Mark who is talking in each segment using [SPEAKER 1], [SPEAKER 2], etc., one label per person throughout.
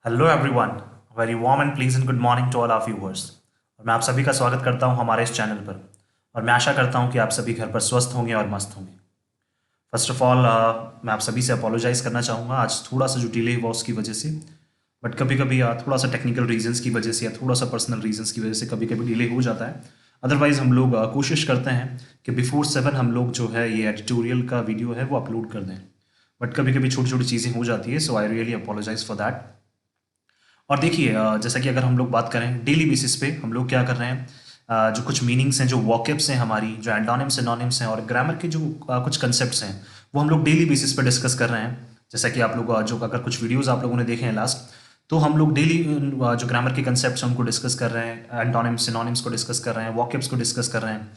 [SPEAKER 1] Hello everyone, very warm and pleasant good morning to all our viewers. और मैं आप सभी का स्वागत करता हूं हमारे इस चैनल पर। और मैं आशा करता हूं कि आप सभी घर पर स्वस्थ होंगे और मस्त होंगे। फर्स्ट ऑफ ऑल मैं आप सभी से अपोलोजाइज़ करना चाहूँगा। आज थोड़ा सा जो डिले हुआ उसकी वजह से, बट कभी कभी थोड़ा सा टेक्निकल रीजंस की वजह से या थोड़ा सा पर्सनल रीजंस की वजह से कभी कभी डिले हो जाता है। अदरवाइज़ हम लोग कोशिश करते हैं कि बिफोर 7 हम लोग जो है ये एडिटोरियल का वीडियो है वो अपलोड कर दें। बट कभी कभी छोटी छोटी चीज़ें हो जाती है, so I really apologise for that. और देखिए जैसा कि अगर हम लोग बात करें डेली बेसिस पे हम लोग क्या कर रहे हैं, जो कुछ मीनिंग्स हैं, जो वॉकेब्स हैं, हमारी जो एंटोनिम्स सिनोनिम्स हैं और ग्रामर के जो कुछ कंसेप्ट्स हैं वो हम लोग डेली बेसिस पे डिस्कस कर रहे हैं। जैसा कि आप लोग जो अगर कुछ वीडियोस आप लोगों ने देखे हैं लास्ट, तो हम लोग डेली जो ग्रामर के कंसेप्ट्स हैं उनको डिस्कस कर रहे हैं, एंटोनिम्स सिनोनिम्स को डिस्कस कर रहे हैं, वॉकेब्स को डिस्कस कर रहे हैं।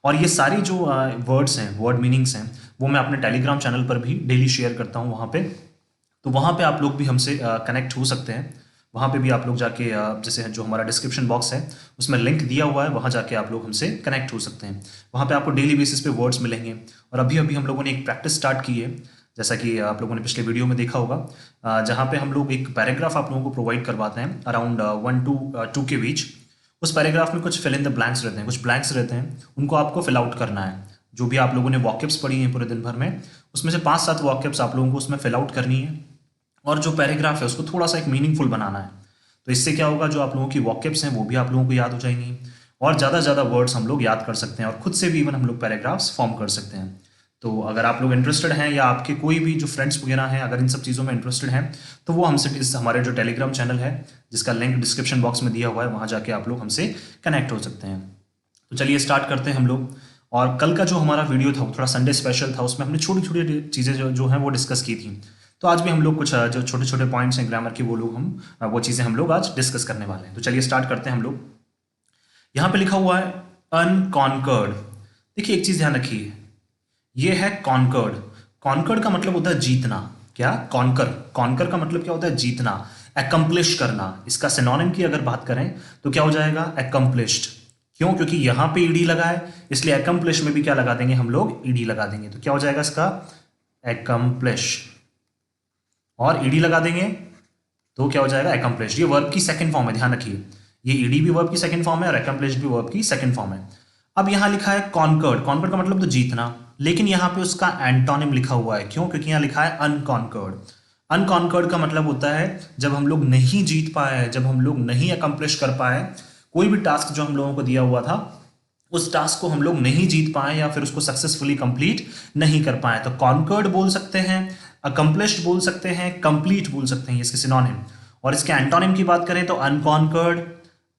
[SPEAKER 1] और ये सारी जो वर्ड्स हैं, वर्ड मीनिंग्स हैं, वो मैं अपने टेलीग्राम चैनल पर भी डेली शेयर करता हूँ वहाँ पे। तो वहाँ पे आप लोग भी हमसे कनेक्ट हो सकते हैं। वहाँ पे भी आप लोग जाके जैसे जो हमारा डिस्क्रिप्शन बॉक्स है उसमें लिंक दिया हुआ है, वहाँ जाके आप लोग हमसे कनेक्ट हो सकते हैं। वहाँ पे आपको डेली बेसिस पे वर्ड्स मिलेंगे। और अभी अभी हम लोगों ने एक प्रैक्टिस स्टार्ट की है, जैसा कि आप लोगों ने पिछले वीडियो में देखा होगा, जहाँ पे हम लोग एक पैराग्राफ आप लोगों को प्रोवाइड करवाते हैं अराउंड 1 to 2 के बीच। उस पैराग्राफ में कुछ फिल इन द ब्लैंक्स रहते हैं, कुछ ब्लैंक्स रहते हैं, उनको आपको फिल आउट करना है। जो भी आप लोगों ने वॉकेब्स पढ़ी हैं पूरे दिन भर में, उसमें से 5-7 वॉकेब्स आप लोगों को उसमें फिल आउट करनी है। और जो पैराग्राफ है उसको थोड़ा सा एक मीनिंगफुल बनाना है। तो इससे क्या होगा, जो आप लोगों की वॉकेब्स हैं वो भी आप लोगों को याद हो जाएंगी और ज़्यादा से ज़्यादा वर्ड्स हम लोग याद कर सकते हैं और खुद से भी इवन हम लोग पैराग्राफ्स फॉर्म कर सकते हैं। तो अगर आप लोग इंटरेस्टेड हैं या आपके कोई भी जो फ्रेंड्स वगैरह हैं अगर इन सब चीज़ों में इंटरेस्टेड हैं, तो वो हमसे इस हमारे जो टेलीग्राम चैनल है जिसका लिंक डिस्क्रिप्शन बॉक्स में दिया हुआ है, वहाँ जाके आप लोग हमसे कनेक्ट हो सकते हैं। तो चलिए स्टार्ट करते हैं हम लोग। और कल का जो हमारा वीडियो था वो थोड़ा संडे स्पेशल था, उसमें हमने छोटी छोटी चीज़ें जो हैं वो डिस्कस की थी। तो आज भी हम लोग कुछ जो छोटे छोटे पॉइंट्स हैं ग्रामर की वो चीज़ें हम लोग आज डिस्कस करने वाले हैं। तो चलिए स्टार्ट करते हैं हम लोग। यहाँ पे लिखा हुआ है अनकॉन्कर्ड। देखिए एक चीज़ ध्यान रखिए, ये है कॉन्कर्ड। कॉन्कर्ड का मतलब होता है जीतना। क्या? कॉन्कर। कॉन्कर का मतलब क्या होता है? जीतना, एकम्प्लिश करना। इसका सिनोनिम की अगर बात करें तो क्या हो जाएगा? एकम्प्लिश्ड। क्यों? क्योंकि यहाँ पे ईडी लगा है, इसलिए एकम्प्लिश में भी क्या लगा देंगे हम लोग? ईडी लगा देंगे। तो क्या हो जाएगा इसका? एकम्प्लिश। और ईडी लगा देंगे तो क्या हो जाएगा? एकम्प्लिश्ड। ये वर्ब की सेकंड फॉर्म है, ध्यान रखिए। ये ईडी भी वर्ब की सेकंड फॉर्म है और एकम्प्लिश्ड भी वर्ब की सेकंड फॉर्म है। अब यहाँ लिखा है कॉन्कर्ड। कॉन्कर्ड का मतलब तो जीतना, लेकिन यहाँ पे उसका एंटोनिम लिखा हुआ है। क्यों? क्योंकि यहाँ लिखा है अनकॉन्कर्ड। अनकॉन्कर्ड का मतलब होता है जब हम लोग नहीं जीत पाए, जब हम लोग नहीं अकम्प्लिश कर पाए कोई भी टास्क जो हम लोगों को दिया हुआ था, उस टास्क को हम लोग नहीं जीत पाए या फिर उसको सक्सेसफुली कंप्लीट नहीं कर पाए। तो कॉन्कर्ड बोल सकते हैं, अकम्प्लिश्ड बोल सकते हैं, कंप्लीट बोल सकते हैं, इसके सिनोनिम। और इसके एंटोनिम की बात करें तो अनकॉन्कर्ड,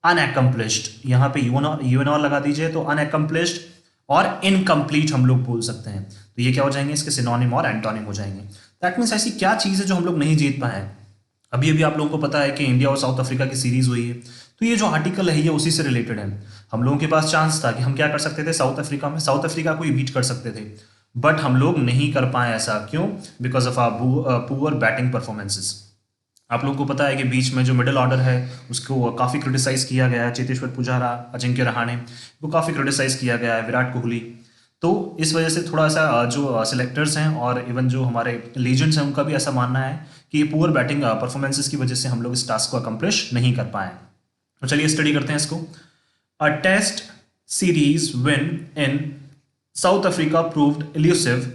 [SPEAKER 1] अनएकम्प्लिश्ड। यहाँ पे यूएनआर लगा दीजिए तो अनएकम्प्लिश्ड और इनकम्प्लीट हम लोग बोल सकते हैं। तो ये क्या हो जाएंगे? इसके सिनोनिम और एंटोनिम हो जाएंगे। दैट मीन्स ऐसी क्या चीज़ है जो हम लोग नहीं जीत पाए हैं। अभी अभी आप लोगों को पता है कि इंडिया और साउथ अफ्रीका की सीरीज हुई है, तो ये जो आर्टिकल है ये उसी से रिलेटेड है। हम लोगों के पास चांस था कि हम क्या कर सकते थे, साउथ अफ्रीका को ही बीट कर सकते थे, बट हम लोग नहीं कर पाए। ऐसा क्यों? Because of our poor batting performances. आप लोगों को पता है कि बीच में जो मिडिल ऑर्डर है उसको काफ़ी क्रिटिसाइज किया गया है। चेतेश्वर पुजारा, अजिंक्य रहाणे, वो काफ़ी क्रिटिसाइज किया गया है, विराट कोहली। तो इस वजह से थोड़ा सा जो सिलेक्टर्स हैं और इवन जो हमारे लीजेंड्स हैं उनका भी ऐसा मानना है कि ये पुअर बैटिंग परफॉर्मेंसेस की वजह से हम लोग इस टास्क को अकम्प्लिश नहीं कर पाए। तो चलिए स्टडी करते हैं इसको। A test series win in South Africa proved elusive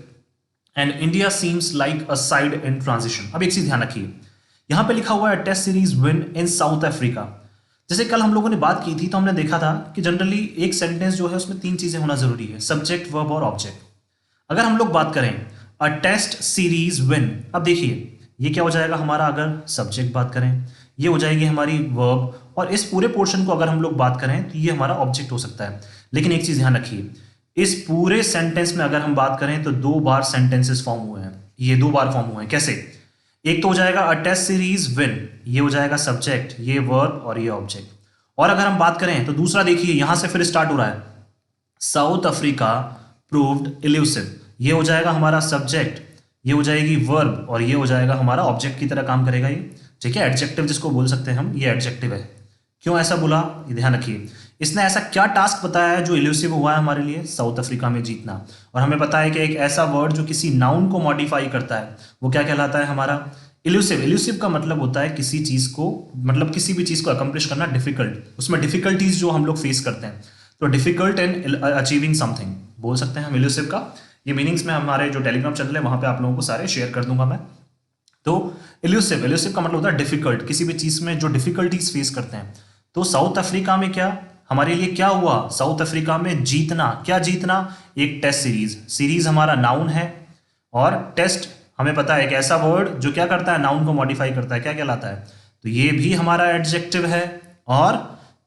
[SPEAKER 1] and India seems like a side in transition. अब एक चीज ध्यान रखिए, यहां पे लिखा हुआ है test series win in South Africa. जैसे कल हम लोगों ने बात की थी तो हमने देखा था कि जनरली एक सेंटेंस जो है उसमें 3 चीजें होना जरूरी है, सब्जेक्ट, वर्ब और ऑब्जेक्ट। अगर हम लोग बात करें अ टेस्ट सीरीज विन, अब देखिए ये क्या हो जाएगा हमारा, अगर सब्जेक्ट बात करें ये हो जाएगी हमारी वर्ब, और इस पूरे पोर्शन को अगर हम लोग बात करें तो ये हमारा ऑब्जेक्ट हो सकता है। लेकिन एक चीज ध्यान रखिए, इस पूरे सेंटेंस में अगर हम बात करें तो 2 बार सेंटेंसेस फॉर्म हुए हैं। ये 2 बार फॉर्म हुए हैं। कैसे? एक तो हो जाएगा अ टेस्ट सीरीज विन, ये हो जाएगा सब्जेक्ट, ये वर्ब और ये ऑब्जेक्ट। और अगर हम बात करें तो दूसरा देखिए यहां से फिर स्टार्ट हो रहा है, साउथ अफ्रीका प्रूव्ड इल्यूसिव, ये हो जाएगा हमारा सब्जेक्ट, ये हो जाएगी वर्ब और ये हो जाएगा हमारा ऑब्जेक्ट की तरह काम करेगा ये। ठीक है, एडजेक्टिव जिसको बोल सकते हैं हम, ये एडजेक्टिव है। क्यों ऐसा बोला, ये ध्यान रखिए। इसने ऐसा क्या टास्क बताया है जो इल्यूसिव हुआ है हमारे लिए? साउथ अफ्रीका में जीतना। और हमें पता है कि एक ऐसा वर्ड जो किसी नाउन को मॉडिफाई करता है वो क्या कहलाता है? हमारा इल्यूसिव, इल्यूसिव का मतलब होता है किसी चीज को, मतलब किसी भी चीज को अकम्प्लिश करना डिफिकल्ट, उसमें डिफिकल्टीज जो हम लोग फेस करते हैं, तो डिफिकल्ट इन अचीविंग समथिंग बोल सकते हैं हम इल्यूसिव का। ये मीनिंग्स में हमारे जो टेलीग्राम चैनल है वहां पे आप लोगों को सारे शेयर कर दूंगा मैं। तो इल्यूसिव, इल्यूसिव का मतलब होता है डिफिकल्ट, किसी भी चीज में जो डिफिकल्टीज फेस करते हैं। तो साउथ अफ्रीका में क्या हमारे लिए क्या हुआ, साउथ अफ्रीका में जीतना, क्या जीतना, एक टेस्ट सीरीज, सीरीज हमारा नाउन है और टेस्ट हमें पता है एक ऐसा वर्ड जो क्या करता है, नाउन को मॉडिफाई करता है, क्या कहलाता है, तो ये भी हमारा एडजेक्टिव है और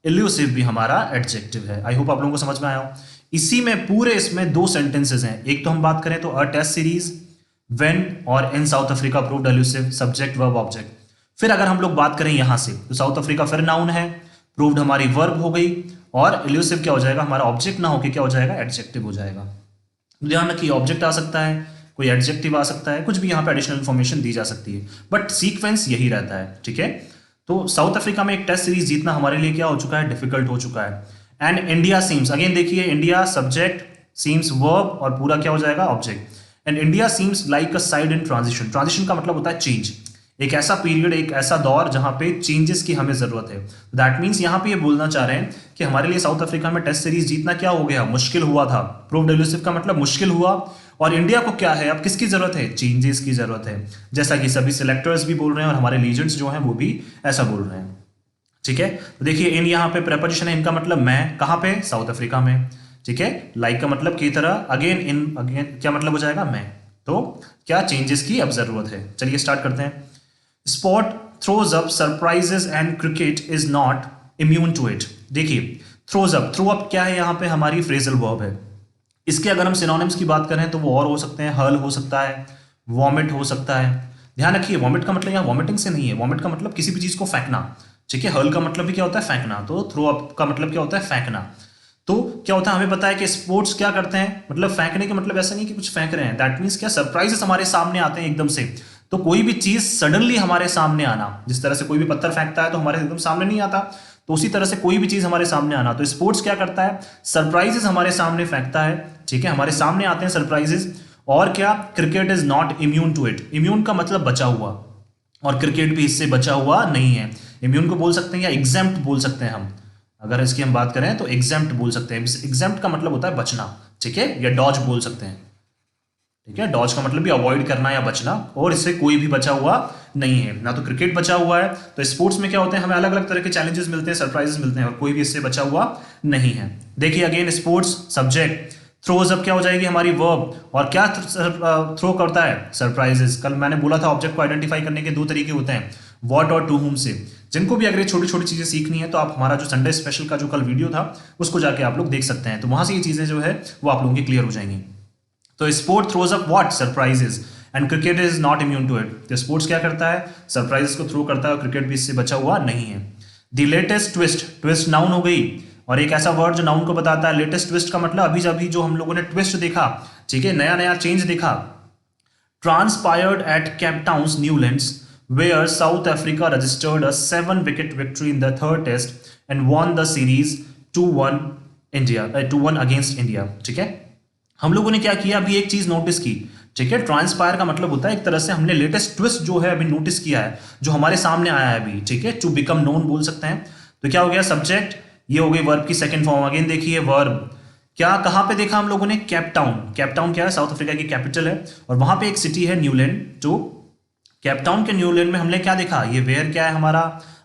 [SPEAKER 1] इल्यूसिव भी हमारा एडजेक्टिव है। आई होप आप लोगों को समझ में आया हो। इसी में पूरे इसमें दो सेंटेंसेस हैं, एक तो हम बात करें तो अ टेस्ट सीरीज व्हेन और in South Africa proved elusive, subject verb object. फिर अगर हम लोग बात करें यहां से तो साउथ अफ्रीका फिर नाउन है, प्रूव्ड हमारी वर्ब हो गई और इल्यूसिव क्या हो जाएगा, हमारा ऑब्जेक्ट ना होकर क्या हो जाएगा, एडजेक्टिव हो जाएगा। ध्यान रखिए ऑब्जेक्ट आ सकता है, कोई एडजेक्टिव आ सकता है, कुछ भी यहाँ पे एडिशनल इन्फॉर्मेशन दी जा सकती है, बट सीक्वेंस यही रहता है। ठीक है, तो साउथ अफ्रीका में एक टेस्ट सीरीज जीतना हमारे लिए क्या हो चुका है, डिफिकल्ट हो चुका है। एंड इंडिया सीम्स, अगेन देखिए इंडिया सब्जेक्ट, सीम्स वर्ब और पूरा क्या हो जाएगा, object. And India seems like a side in transition, transition का मतलब होता है चेंज, एक ऐसा पीरियड, एक ऐसा दौर जहां पे चेंजेस की हमें जरूरत है। दैट मींस यहां पे ये बोलना चाह रहे हैं कि हमारे लिए साउथ अफ्रीका में टेस्ट सीरीज जीतना क्या हो गया, मुश्किल हुआ था। प्रूव्ड इल्यूसिव का मतलब मुश्किल हुआ और इंडिया को क्या है, अब किसकी जरूरत है, चेंजेस की जरूरत है, जैसा कि सभी सिलेक्टर्स भी बोल रहे हैं और हमारे लीजेंड्स जो हैं वो भी ऐसा बोल रहे हैं। ठीक है, तो देखिए इन यहाँ पे प्रेपोजिशन है, इनका मतलब मैं, कहाँ पे, साउथ अफ्रीका में। ठीक है, लाइक का मतलब की तरह, अगेन इन, अगेन क्या मतलब हो जाएगा, मैं। तो क्या चेंजेस की अब जरूरत है। चलिए स्टार्ट करते हैं। Sport throws up surprises and cricket is not immune to it. देखिए थ्रोज अप, थ्रो अप क्या है, यहाँ पे हमारी फ्रेजल वर्ब है। इसके अगर हम सिनोनिम्स की बात करें तो वो और हो सकते हैं, हर्ल हो सकता है, वॉमिट हो सकता है। ध्यान रखिए वॉमिट का मतलब यहाँ वॉमिटिंग से नहीं है, वॉमिट का मतलब किसी भी चीज को फेंकना। ठीक है, हर्ल का मतलब भी क्या होता है, फेंकना, तो थ्रो अप का मतलब क्या होता है, फेंकना। तो क्या होता है, हमें पता है कि स्पोर्ट्स क्या करते हैं, मतलब फेंकने का मतलब ऐसा नहीं कि कुछ फेंक रहे हैं, दैट मीन्स क्या, सरप्राइजेस हमारे सामने आते हैं एकदम से। तो कोई भी चीज सडनली हमारे सामने आना, जिस तरह से कोई भी पत्थर फेंकता है तो हमारे एकदम सामने नहीं आता, तो उसी तरह से कोई भी चीज हमारे सामने आना, तो स्पोर्ट्स क्या करता है, सरप्राइजेस हमारे सामने फेंकता है। ठीक है, हमारे सामने आते हैं सरप्राइजेस। और क्या, cricket is not immune to it, immune का मतलब बचा हुआ, और क्रिकेट भी इससे बचा हुआ नहीं है। इम्यून को बोल सकते हैं या एग्जेम्प्ट बोल सकते हैं हम, अगर इसकी हम बात करें तो एग्जेम्प्ट बोल सकते हैं। एग्जेम्प्ट का मतलब होता है बचना। ठीक है, या डॉज बोल सकते हैं। ठीक है, डॉज का मतलब भी अवॉइड करना या बचना, और इससे कोई भी बचा हुआ नहीं है, ना तो क्रिकेट बचा हुआ है। तो स्पोर्ट्स में क्या होते हैं, हमें अलग अलग तरह के चैलेंजेस मिलते हैं, सरप्राइजेस मिलते हैं, और कोई भी इससे बचा हुआ नहीं है। देखिए again sports subject, throws up क्या हो जाएगी हमारी वर्ब, और क्या थ्रो करता है, सरप्राइजेस। कल मैंने बोला था ऑब्जेक्ट को आइडेंटिफाई करने के दो तरीके होते हैं, व्हाट और टू हुम से। जिनको भी अगर ये छोटी छोटी चीजें सीखनी है तो आप हमारा जो संडे स्पेशल का जो कल वीडियो था उसको जाके आप लोग देख सकते हैं, तो वहां से ये चीजें जो है वो आप लोगों की क्लियर हो जाएंगी। तो sport throws up what, surprises, and cricket is not immune to it. तो स्पोर्ट्स क्या करता है, सरप्राइजेस को थ्रो करता है, और क्रिकेट भी इससे बचा हुआ नहीं है। The latest twist, twist noun हो गई, और एक ऐसा वर्ड जो नाउन को बताता है। लेटेस्ट ट्विस्ट का मतलब अभी अभी जो हम लोगों ने ट्विस्ट देखा, ठीक है, नया नया चेंज देखा। Transpired at Cape Town Newlands where South Africa registered a 7-wicket victory in the third test and won the series 2-1 2-1 against India। ठीक है, हम लोगों ने क्या किया, अभी एक चीज नोटिस की। ठीक है, ट्रांसपायर का मतलब होता है एक तरह से हमने लेटेस्ट ट्विस्ट जो है अभी नोटिस किया है, जो हमारे सामने आया है अभी। ठीक है, टू बिकम नोन बोल सकते हैं। तो क्या हो गया, सब्जेक्ट, ये हो गई वर्ब की सेकंड फॉर्म। अगेन देखिए वर्ब क्या, कहां पे देखा हम लोगों ने, केप टाउन। केप टाउन क्या है, साउथ अफ्रीका की कैपिटल है, और वहां पे एक सिटी है न्यूलैंड। तो केप टाउन के न्यूलैंड में हमने क्या देखा, ये वेयर क्या है हमारा।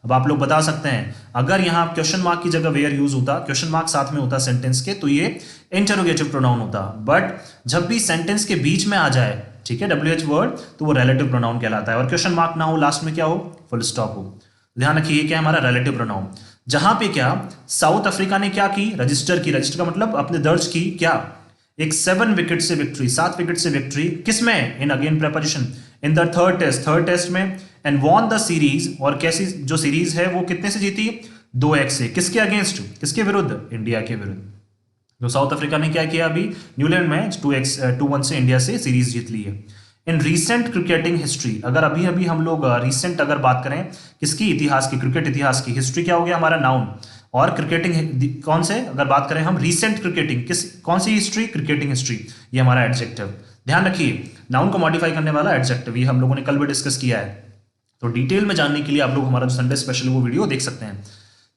[SPEAKER 1] अब आप लोग बता सकते हैं, अगर यहाँ क्वेश्चन मार्क की जगह वेयर यूज होता, क्वेश्चन मार्क साथ में होता सेंटेंस के, तो ये इंटरोगेटिव प्रोनाउन होता। बट जब भी सेंटेंस के बीच में आ जाए, ठीक है, WH वर्ड, तो वो रिलेटिव प्रोनाउन कहलाता है, और क्वेश्चन मार्क ना हो, लास्ट में क्या हो, फुल स्टॉप हो। ध्यान रखिए क्या है हमारा रिलेटिव प्रोनाउन। जहां पे क्या साउथ अफ्रीका ने क्या की, रजिस्टर की। रजिस्टर का मतलब अपने दर्ज की क्या, एक 7 विकेट से विक्ट्री, 7 विकेट से विक्ट्री, किसमें, in again preposition, in the third test में, एंड वॉन द सीरीज, और कैसी जो सीरीज है वो कितने से जीती, 2-1 से। किसके अगेंस्ट, किसके विरुद्ध, इंडिया के विरुद्ध। तो साउथ अफ्रीका ने क्या किया, अभी न्यूलैंड में 2-1 से इंडिया से सीरीज जीत ली है। इन रीसेंट क्रिकेटिंग हिस्ट्री, अगर अभी अभी हम लोग रीसेंट अगर बात करें किसकी, इतिहास की, क्रिकेट इतिहास की। हिस्ट्री क्या हो गया हमारा नाउन, और क्रिकेटिंग कौन से, अगर बात करें हम रीसेंट क्रिकेटिंग, किस कौन सी हिस्ट्री, क्रिकेटिंग हिस्ट्री, ये हमारा एडजेक्टिव। ध्यान रखिए नाउन को मॉडिफाई करने वाला एडजेक्टिव, ये हम लोगों ने कल भी डिस्कस किया है। तो डिटेल में जानने के लिए आप लोग हमारा जो संडे स्पेशल वो वीडियो देख सकते हैं।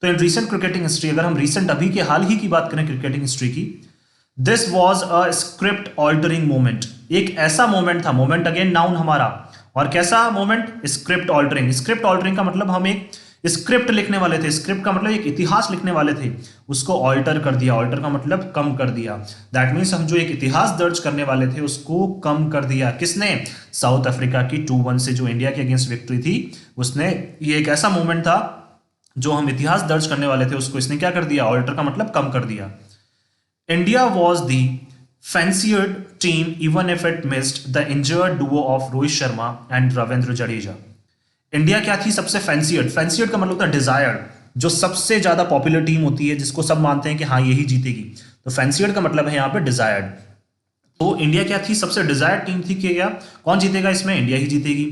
[SPEAKER 1] तो इन रीसेंट क्रिकेटिंग हिस्ट्री, अगर हम रीसेंट अभी के हाल ही की बात करें क्रिकेटिंग हिस्ट्री की, this was a script altering moment. एक ऐसा मोमेंट था, मोमेंट अगेन नाउन हमारा, और कैसा moment? Script altering. Script altering का मतलब हम एक स्क्रिप्ट लिखने वाले थे, स्क्रिप्ट का मतलब एक इतिहास लिखने वाले थे, उसको ऑल्टर कर दिया। ऑल्टर का मतलब कम कर दिया। दैट मीन्स हम जो एक इतिहास दर्ज करने वाले थे उसको कम कर दिया। किसने? साउथ अफ्रीका की 2-1 से जो इंडिया के अगेंस्ट विक्ट्री थी उसने, ये एक ऐसा मोमेंट था जो हम इतिहास दर्ज करने वाले थे उसको इसने क्या कर दिया? ऑल्टर का मतलब कम कर दिया। India was the fancied team even if it missed the injured duo of Rohit Sharma and Ravindra Jadeja. India क्या थी? सबसे फैंसियड। फैंसियड का मतलब होता है डिजायर्ड, जो सबसे ज्यादा पॉपुलर टीम होती है जिसको सब मानते हैं कि हाँ यही जीतेगी। तो फैंसियड का मतलब है यहाँ पे डिजायर्ड। तो इंडिया क्या थी? सबसे डिजायर्ड टीम थी कि क्या कौन जीतेगा इसमें? इंडिया ही जीतेगी।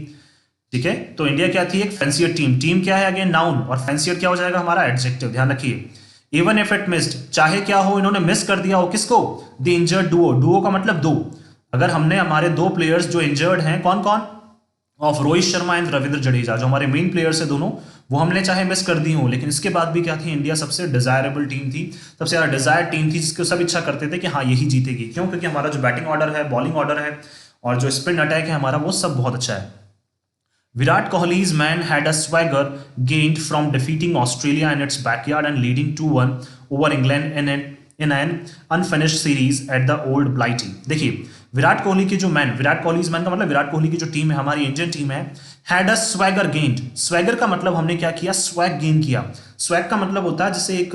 [SPEAKER 1] ठीक है, तो इंडिया क्या थी? एक फैंसियड टीम। टीम क्या है? अगेन नाउन, और फैंसियड क्या हो जाएगा हमारा? एडजेक्टिव। ध्यान रखिए, इवन इफ इट मिस्ड, चाहे क्या हो, इन्होंने मिस कर दिया हो। किसको? The injured Duo. डुओ का मतलब दो। अगर हमने हमारे दो प्लेयर्स जो इंजर्ड हैं, कौन कौन? ऑफ रोहित शर्मा एंड रविंद्र जडेजा, जो हमारे मेन प्लेयर्स है दोनों, वो हमने चाहे मिस कर दी हो, लेकिन इसके बाद भी क्या थी? इंडिया सबसे डिजायरेबल टीम थी, सबसे ज्यादा डिजायर टीम थी, जिसको सब इच्छा करते थे कि हाँ यही जीतेगी। क्यों? क्योंकि हमारा जो बैटिंग ऑर्डर है, बॉलिंग ऑर्डर है, और जो स्पिन अटैक है हमारा, वो सब बहुत अच्छा है। Virat Kohli's man had a swagger gained from defeating Australia in its backyard and leading 2-1 over England in an unfinished series at the Old Blighty। देखिए, विराट कोहली के जो मैन, विराट कोहलीज मैन का मतलब विराट कोहली की जो टीम है, हमारी इंडियन टीम है, had a swagger gained. Swagger का मतलब हमने क्या किया? स्वैग गेन किया। स्वैग का मतलब होता है जैसे एक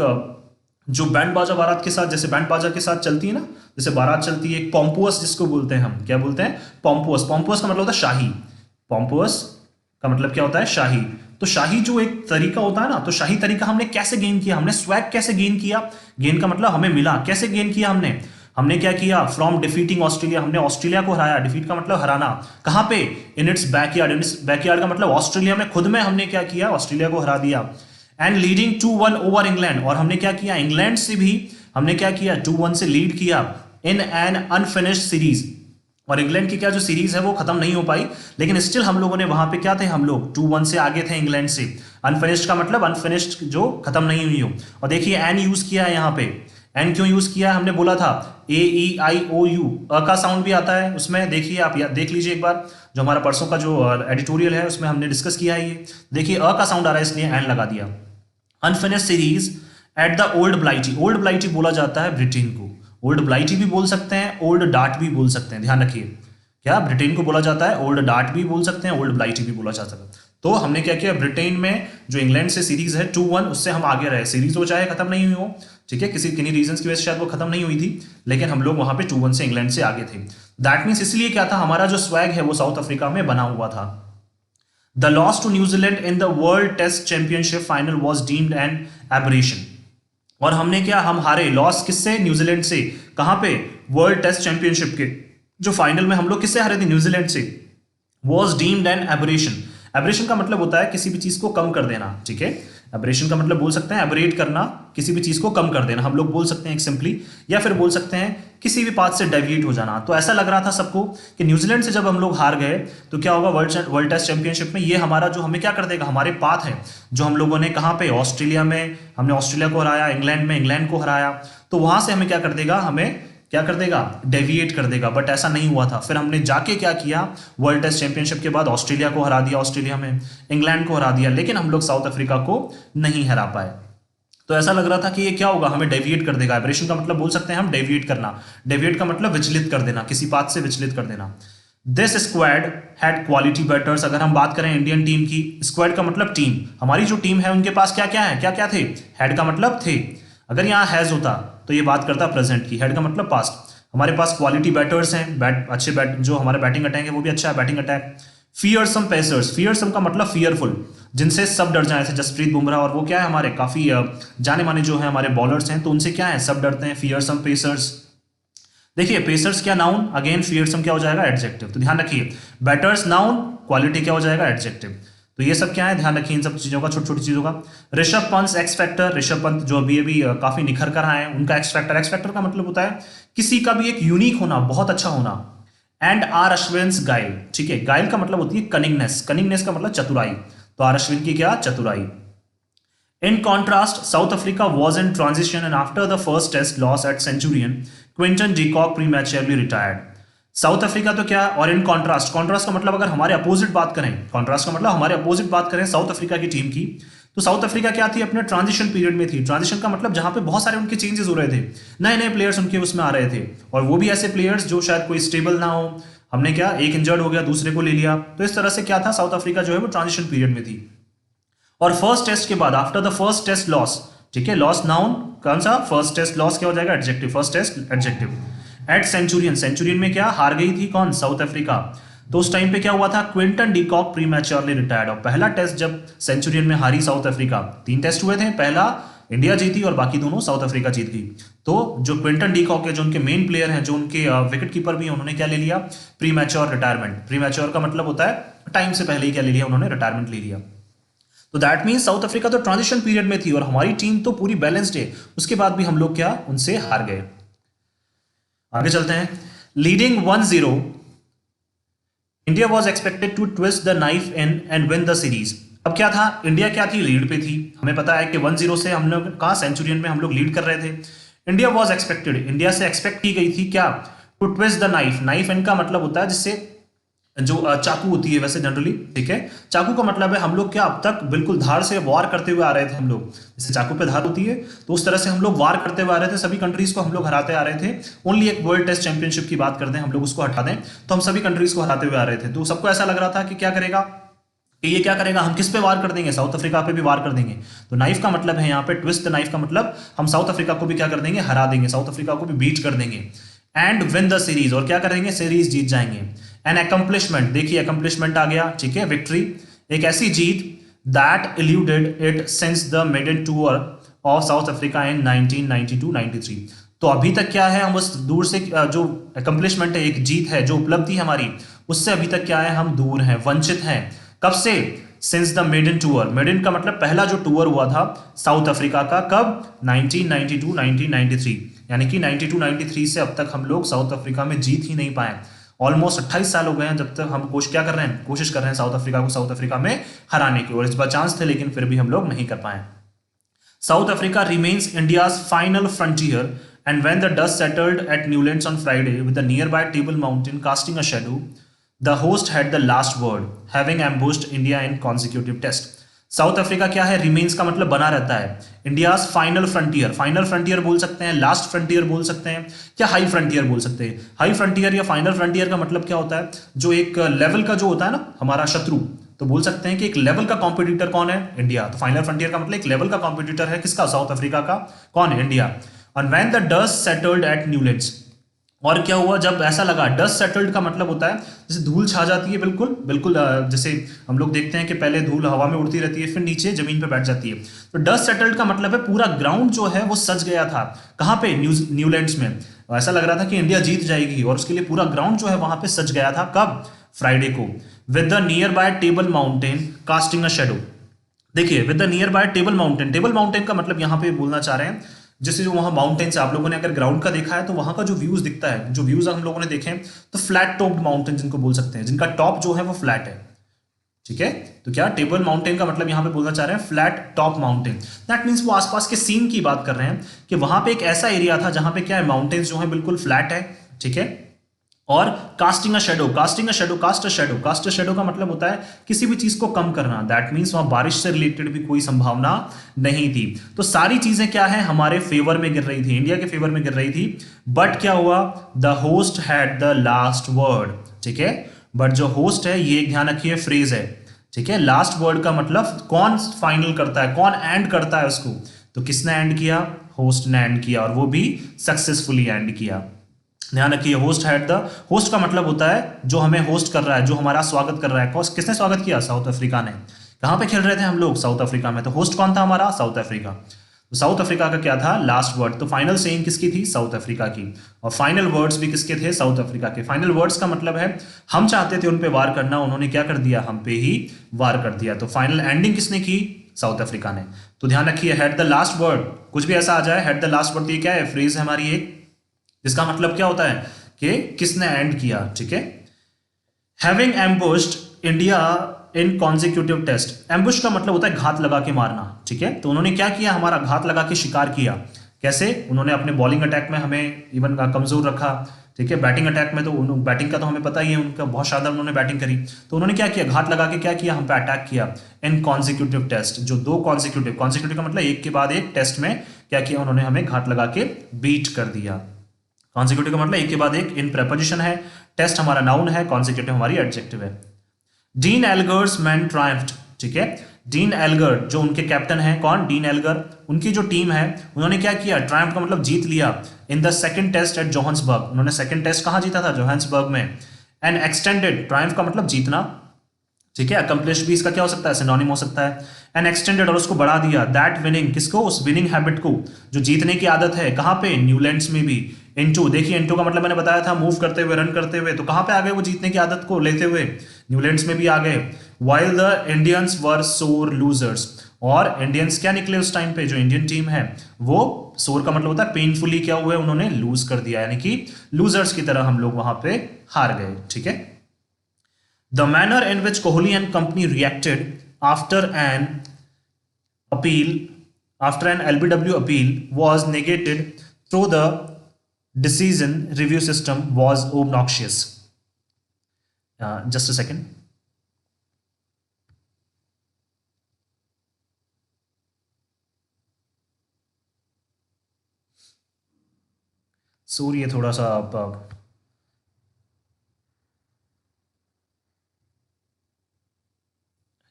[SPEAKER 1] जो बैंड बाजा बारात के साथ, जैसे बैंड बाजा के साथ चलती है ना, जैसे बारात चलती है, एक पॉम्पुअस जिसको बोलते हैं हम, क्या बोलते हैं? पॉम्पुअस। पॉम्पुअस का मतलब होता है शाही। पॉम्पुअस का मतलब क्या होता है? शाही। तो शाही जो एक तरीका होता है ना, तो शाही तरीका हमने कैसे गेन किया? हमने स्वैग कैसे गेन किया? गेन का मतलब हमें मिला। कैसे गेन किया हमने? हमने क्या किया? फ्रॉम डिफीटिंग ऑस्ट्रेलिया, हमने ऑस्ट्रेलिया को हराया। डिफीट का मतलब हराना। कहां पे? In its backyard. In its backyard का मतलब ऑस्ट्रेलिया में खुद में हमने क्या किया? ऑस्ट्रेलिया को हरा दिया। एंड लीडिंग 2-1 ओवर इंग्लैंड, और हमने क्या किया? इंग्लैंड से भी हमने क्या किया? 2-1 से लीड किया इन एन अनफिनिश्ड सीरीज। और इंग्लैंड की क्या जो सीरीज है वो खत्म नहीं हो पाई, लेकिन स्टिल हम लोगों ने वहां पे क्या थे? हम लोग 2-1 से आगे थे इंग्लैंड से। अनफिनिश्ड का मतलब अनफिनिश्ड जो खत्म नहीं हुई हो। और देखिए एन यूज किया है यहाँ पे। एन क्यों यूज किया? हमने बोला था AEIOU, अ का साउंड भी आता है उसमें। देखिए आप देख लीजिए एक बार, जो हमारा परसों का जो एडिटोरियल है उसमें हमने डिस्कस किया है ये। देखिए अ का साउंड आ रहा है इसलिए एन लगा दिया। Unfinished series at the old blighty. Old blighty बोला जाता है ब्रिटेन को। ओल्ड ब्लाइटी भी बोल सकते हैं, ओल्ड डार्ट भी बोल सकते हैं। ध्यान रखिए, क्या ब्रिटेन को बोला जाता है? ओल्ड डार्ट भी बोल सकते हैं, ओल्ड ब्लाइटी भी बोला जा सकता है। तो हमने क्या किया? ब्रिटेन में जो इंग्लैंड से सीरीज है 2-1, उससे हम आगे रहे। सीरीज हो चाहे खत्म नहीं हुई हो, ठीक है, किन्हीं रीजन की वजह से शायद वो खत्म नहीं हुई थी, लेकिन हम लोग वहां पे 2-1 से इंग्लैंड से आगे थे। दैट मीन्स इसलिए क्या था? हमारा जो स्वैग है वो साउथ अफ्रीका में बना हुआ था। The loss to New Zealand in the world test championship final was deemed an aberration. और हमने क्या? हम हारे। लॉस किससे? न्यूजीलैंड से। कहां पे? वर्ल्ड टेस्ट चैंपियनशिप के जो फाइनल में हम लोग किससे हारे थे? न्यूजीलैंड से। Was deemed an aberration. Aberration का मतलब होता है किसी भी चीज को कम कर देना, ठीक है। एबरेशन का मतलब बोल सकते हैं एबरेट करना, किसी भी चीज को कम कर देना, हम लोग बोल सकते हैं सिंपली, या फिर बोल सकते हैं किसी भी पाथ से डेविएट हो जाना। तो ऐसा लग रहा था सबको कि न्यूजीलैंड से जब हम लोग हार गए तो क्या होगा? वर्ल्ड टेस्ट चैंपियनशिप में ये हमारा जो हमें क्या कर देगा? हमारे पाथ है जो हम लोगों ने कहाँ पे? ऑस्ट्रेलिया में हमने ऑस्ट्रेलिया को हराया, इंग्लैंड में इंग्लैंड को हराया, तो वहां से हमें क्या कर देगा? हमें क्या कर देगा? डेविएट कर देगा। बट ऐसा नहीं हुआ था। फिर हमने जाके क्या किया? वर्ल्ड टेस्ट चैंपियनशिप के बाद ऑस्ट्रेलिया को हरा दिया, ऑस्ट्रेलिया में इंग्लैंड को हरा दिया, लेकिन हम लोग साउथ अफ्रीका को नहीं हरा पाए। तो ऐसा लग रहा था कि ये क्या होगा? हमें डेविएट कर देगा। एबरेशन का मतलब बोल सकते हैं हम डेविएट करना। डेविएट का मतलब विचलित कर देना, किसी पाथ से विचलित कर देना। This squad had quality batters. अगर हम बात करें इंडियन टीम की, स्क्वाड का मतलब टीम, हमारी जो टीम है उनके पास क्या क्या है? क्या क्या थे? हैड का मतलब थे। अगर यहाँ हैज होता तो ये बात करता प्रेजेंट की। हेड का मतलब पास्ट। हमारे पास क्वालिटी बैटर्स हैं, अच्छे जो हमारे बैटिंग अटैक है वो भी अच्छा है, batting attack. Fearsome pacers. Fearsome का मतलब फियरफुल, जिनसे सब डर जाए, जैसे जसप्रीत बुमराह, और वो क्या है? हमारे काफी जाने माने जो है हमारे बॉलर्स हैं, तो उनसे क्या है? सब डरते हैं। Fearsome pacers. देखिए पेसर्स क्या नाउन, अगेन फियरसम क्या हो जाएगा? एडजेक्टिव। तो ध्यान रखिए, बैटर्स नाउन, क्वालिटी क्या हो जाएगा? एडजेक्टिव। तो ये सब क्या है? ध्यान रखिए इन सब चीजों का, छोटी छोटी चीजों का। Rishabh Pant X factor. ऋषभ पंत जो अभी काफी निखर कर आए हैं, उनका एक्स फैक्टर। एक्स फैक्टर का मतलब होता है किसी का भी एक यूनिक होना, बहुत अच्छा होना। एंड आर अश्विन्स गाइल, ठीक है, गाइल का मतलब होती है कनिंगनेस, कनिंगनेस का मतलब चतुराई, तो आर अश्विन की क्या, चतुराई। In contrast, South Africa was in transition and after the first test loss at Centurion, Quinton de Kock prematurely retired. South Africa तो क्या, और इन कॉन्ट्रास्ट, कॉन्ट्रास्ट का मतलब अगर हमारे अपोजिट बात करें, कॉन्ट्रास्ट का मतलब हमारे अपोजिट बात करें साउथ अफ्रीका की टीम की, तो साउथ अफ्रीका क्या थी, अपने ट्रांजिशन पीरियड में थी। ट्रांजिशन का मतलब जहां पे बहुत सारे उनके चेंजेस हो रहे थे, नए नए प्लेयर्स उनके उसमें आ रहे थे, और वो भी ऐसे प्लेयर्स जो शायद कोई स्टेबल ना हो। हमने क्या, एक इंजर्ड हो गया दूसरे को ले लिया, तो इस तरह से क्या था, साउथ अफ्रीका जो है वो ट्रांजिशन पीरियड में थी। और फर्स्ट टेस्ट के बाद, after the first test loss, ठीक है, लॉस नाउन, कौन सा, फर्स्ट टेस्ट लॉस क्या हो जाएगा, adjective, first test adjective. At Centurion, Centurion में क्या हार गई थी, कौन, साउथ अफ्रीका। तो उस टाइम पे क्या हुआ था, Quinton de Kock prematurely retired. और पहला टेस्ट जब सेंचुरियन में हारी साउथ अफ्रीका, 3 टेस्ट हुए थे, पहला इंडिया जीती और बाकी दोनों साउथ अफ्रीका जीत गई। तो जो क्विंटन डी कॉक है, जो उनके मेन प्लेयर हैं, जो उनके विकेट कीपर भी हैं, उन्होंने क्या ले लिया, प्रीमैच्योर रिटायरमेंट। प्रीमैच्योर का मतलब होता है टाइम से पहले ही क्या ले लिया, उन्होंने रिटायरमेंट ले लिया। तो दैट मीन साउथ अफ्रीका तो ट्रांजिशन पीरियड में थी और हमारी टीम तो पूरी बैलेंस्ड है, उसके बाद भी हम लोग क्या, उनसे हार गए। आगे चलते हैं। Leading 1-0, India was expected to twist the knife in and win the series. अब क्या था, इंडिया क्या थी, लीड पे थी। हमें पता है कि 1-0 से हम लोग कहा, सेंचुरियन में हम लोग लीड कर रहे थे। इंडिया वॉज एक्सपेक्टेड, इंडिया से एक्सपेक्ट की गई थी क्या, to twist the knife. Knife इनका मतलब होता है जिससे जो चाकू होती है वैसे जनरली, ठीक है, चाकू का मतलब है हम लोग क्या अब तक बिल्कुल धार से वार करते हुए आ रहे थे हम लोग, जैसे चाकू पे धार होती है तो उस तरह से हम लोग वार करते हुए आ रहे थे, सभी कंट्रीज को हम लोग हराते आ रहे थे। ओनली एक वर्ल्ड टेस्ट चैंपियनशिप की बात करते हैं, हम लोग उसको हटा दें तो हम सभी कंट्रीज को हराते हुए आ रहे थे। तो सबको ऐसा लग रहा था कि क्या करेगा, कि ये क्या करेगा, हम किस पे वार कर देंगे, साउथ अफ्रीका पे भी वार कर देंगे। तो नाइफ का मतलब है यहाँ पे ट्विस्ट द नाइफ का मतलब हम साउथ अफ्रीका को भी क्या कर देंगे, हरा देंगे, साउथ अफ्रीका को भी बीट कर देंगे। एंड विन द सीरीज, और क्या करेंगे, सीरीज जीत जाएंगे। एन अकम्पलिशमेंट, देखिए अकम्पलिशमेंट आ गया, ठीक है, विक्ट्री, एक ऐसी जीत that eluded it since the maiden tour of South Africa in 1992-93। तो अभी तक क्या है, हम उस दूर से जो अकम्पलिशमेंट है, एक जीत है, जो उपलब्धि हमारी, उससे अभी तक क्या है, हम दूर हैं, वंचित हैं। कब से, since the maiden tour, maiden का मतलब पहला जो टूर हुआ था साउथ अफ्रीका का, कब, 1992-1993, यानी कि 92-93 से अब तक हम लोग साउथ अफ्रीका में जीत ही नहीं पाए। ऑलमोस्ट 28 साल हो गए हैं जब तक हम क्या कर रहे हैं, कोशिश कर रहे हैं साउथ अफ्रीका को साउथ अफ्रीका में हराने की, और इस बार चांस थे लेकिन फिर भी हम लोग नहीं कर पाए। South Africa remains India's final frontier and when the dust settled at Newlands on Friday with the nearby Table Mountain casting a shadow, the host had the last word having ambushed India in consecutive test. South Africa क्या है, remains का मतलब बना रहता है, India's final frontier, final frontier बोल सकते हैं, लास्ट फ्रंटियर बोल सकते हैं, क्या हाई फ्रंटियर बोल सकते हैं। हाई फ्रंटियर या फाइनल फ्रंटियर का मतलब क्या होता है, जो एक लेवल का जो होता है ना हमारा शत्रु, तो बोल सकते हैं कि एक लेवल का कॉम्पिटिटर कौन है, इंडिया। तो फाइनल फ्रंटियर का मतलब एक लेवल का कॉम्पिटिटर है किसका, साउथ अफ्रीका का, कौन है, इंडिया। और when the dust settled at Newlands, और क्या हुआ जब ऐसा लगा, डस्ट सेटल्ड का मतलब होता है जैसे धूल छा जाती है, बिल्कुल बिल्कुल जैसे हम लोग देखते हैं कि पहले धूल हवा में उड़ती रहती है फिर नीचे जमीन पे बैठ जाती है। तो डस्ट सेटल्ड का मतलब है पूरा ग्राउंड जो है वो सज गया था, कहाँ पे, न्यूलैंड्स में। ऐसा लग रहा था कि इंडिया जीत जाएगी और उसके लिए पूरा ग्राउंड जो है वहां पे सज गया था, कब, फ्राइडे को। With the nearby Table Mountain casting a shadow, देखिए with the nearby Table Mountain, Table Mountain का मतलब यहाँ पे बोलना चाह रहे हैं जैसे जो वहां माउंटेन से आप लोगों ने अगर ग्राउंड का देखा है तो वहां का जो व्यूज दिखता है, जो व्यूज हम लोगों ने देखे हैं, तो फ्लैट टॉप्ड माउंटेन जिनको बोल सकते हैं, जिनका टॉप जो है वो फ्लैट है, ठीक है। तो क्या टेबल माउंटेन का मतलब यहां पे बोलना चाह रहे हैं flat top mountain. That means वो आसपास के सीन की बात कर रहे हैं कि वहां पे एक ऐसा एरिया था जहां पे क्या है, माउंटेन्स जो है बिल्कुल फ्लैट है, ठीक है। और casting a shadow, casting a shadow, cast a shadow, cast a shadow का मतलब होता है किसी भी चीज को कम करना। दैट मींस वहां बारिश से रिलेटेड भी कोई संभावना नहीं थी। तो सारी चीजें क्या है, हमारे फेवर में गिर रही थी, इंडिया के फेवर में गिर रही थी। बट क्या हुआ, the host had the last word, ठीक है। बट जो होस्ट है, ये ध्यान रखिए फ्रेज है, ठीक है। लास्ट वर्ड का मतलब कौन फाइनल करता है, कौन एंड करता है उसको, तो किसने एंड किया, होस्ट ने एंड किया, और वो भी सक्सेसफुली एंड किया। ध्यान रखिए, होस्ट हैड द, होस्ट का मतलब होता है जो हमें होस्ट कर रहा है, जो हमारा स्वागत कर रहा है। किसने स्वागत किया, साउथ अफ्रीका ने। कहां पे खेल रहे थे हम लोग, साउथ अफ्रीका में, तो होस्ट कौन था हमारा, साउथ अफ्रीका। तो साउथ अफ्रीका का क्या था, लास्ट वर्ड। तो फाइनल सेइंग किसकी थी, साउथ अफ्रीका की, और फाइनल वर्ड्स भी किसके थे, साउथ अफ्रीका के। फाइनल वर्ड्स का मतलब है हम चाहते थे उन पे वार करना, उन्होंने क्या कर दिया, हम पे ही वार कर दिया। तो फाइनल एंडिंग किसने की, साउथ अफ्रीका ने। तो ध्यान रखिए, हैड द लास्ट वर्ड, कुछ भी ऐसा आ जाए, हैड द लास्ट वर्ड, ये क्या है, फ्रेज है हमारी एक, इसका मतलब क्या होता है कि किसने एंड किया, ठीक है। Having ambushed India in consecutive test, ambush का मतलब होता है घात लगा के मारना, ठीक है। तो उन्होंने क्या किया, हमारा घात लगा के शिकार किया। कैसे, उन्होंने अपने बॉलिंग अटैक में हमें इवन कमजोर रखा, ठीक है। बैटिंग अटैक में तो बैटिंग का तो हमें पता ही है, उनका बहुत शानदार उन्होंने बैटिंग करी। तो उन्होंने क्या किया, घात लगा के क्या किया, हम पे अटैक किया इन कॉन्जिक्यूटिव टेस्ट, जो दो कॉन्जिक्यूटिव का मतलब एक के बाद एक टेस्ट में क्या किया उन्होंने, हमें घात लगा के बीट कर दिया। कॉन्जिक्यूटिव का मतलब एक के बाद एक, इन प्रेपोजिशन है, टेस्ट हमारा नाउन है, कॉन्जिक्यूटिव हमारी एडजेक्टिव है। डीन एल्गर्स मैन ट्रायम्फ्ड, ठीक है। डीन एल्गर जो उनके कैप्टन हैं, कौन, डीन एल्गर, उनकी जो टीम है उन्होंने क्या किया, ट्रायम्फ का मतलब जीत लिया, in the second test at Johannesburg, उन्होंने सेकंड टेस्ट कहां जीता था, जोहान्सबर्ग में। एंड एक्सटेंडेड, ट्रायम्फ का मतलब जीतना, ठीक है। अकम्प्लिश भी इसका क्या हो सकता है, सिनोनिम हो सकता है। एंड एक्सटेंडेड, और उसको बढ़ा दिया, दैट विनिंग, किसको, उस विनिंग हैबिट को, जो जीतने की आदत है, कहां पे, न्यूलैंड्स में भी। इनटू, देखिए इनटू का मतलब मैंने बताया था मूव करते हुए, रन करते हुए, तो कहां पे आ गए वो जीतने की आदत को लेते हुए, न्यूलैंड्स में भी आ गए। वाइल द इंडियंस वर सोर लूजर्स, और इंडियंस क्या निकले उस टाइम पे, जो इंडियन टीम है वो, सोर का मतलब होता है पेनफुली क्या हुए, उन्होंने लूज कर दिया, यानी कि लूजर्स की तरह हम लोग वहां पे हार गए, ठीक है। The manner in which Kohli and company reacted after an appeal, after an LBW appeal, was negated through the decision review system was obnoxious. Just a second. Sorry, थोड़ा सा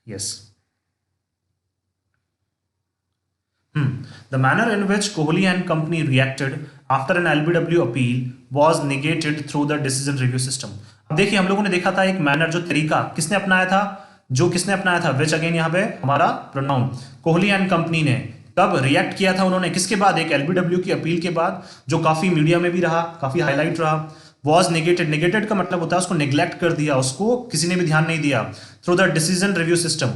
[SPEAKER 1] yes. The manner in which Kohli and company reacted after an LBW appeal was negated through the decision review system. अब देखिए हम लोगों ने देखा था एक मैनर, जो तरीका किसने अपनाया था, जो किसने अपनाया था, विच अगेन यहाँ पे हमारा प्रोनाउन, कोहली एंड कंपनी ने कब रिएक्ट किया था उन्होंने, किसके बाद, एक एलबीडब्ल्यू की अपील के बाद, जो काफी मीडिया में भी रहा, काफी हाईलाइट रहा। वॉज नेगेटेड, नेगेटेड का मतलब होता है उसको नेग्लेक्ट कर दिया, उसको किसी ने भी ध्यान नहीं दिया। Through the decision review system,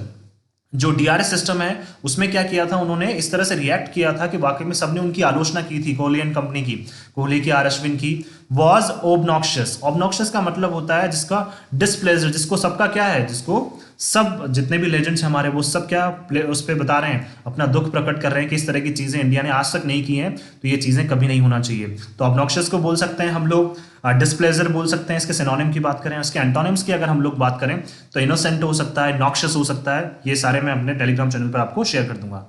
[SPEAKER 1] जो डीआरएस सिस्टम है उसमें क्या किया था उन्होंने, इस तरह से रिएक्ट किया था कि वाकई में सबने उनकी आलोचना की थी, कोहली एंड कंपनी की, कोहली की, आर अश्विन की। वॉज ओबनॉक्शियस, ओबनॉक्शियस का मतलब होता है जिसका डिसप्लेजर, जिसको सबका क्या है, जिसको सब जितने भी लेजेंड्स हैं हमारे, वो सब क्या उस पर बता रहे हैं, अपना दुख प्रकट कर रहे हैं कि इस तरह की चीजें इंडिया ने आज तक नहीं की हैं, तो ये चीजें कभी नहीं होना चाहिए। तो ऑब्नॉक्शियस को बोल सकते हैं हम लोग, डिसप्लेजर बोल सकते हैं, इसके सिनोनिम की बात करें, उसके एंटोनिम्स की अगर हम लोग बात करें तो इनोसेंट हो सकता है, नॉक्शियस हो सकता है, ये सारे मैं अपने टेलीग्राम चैनल पर आपको शेयर कर दूंगा।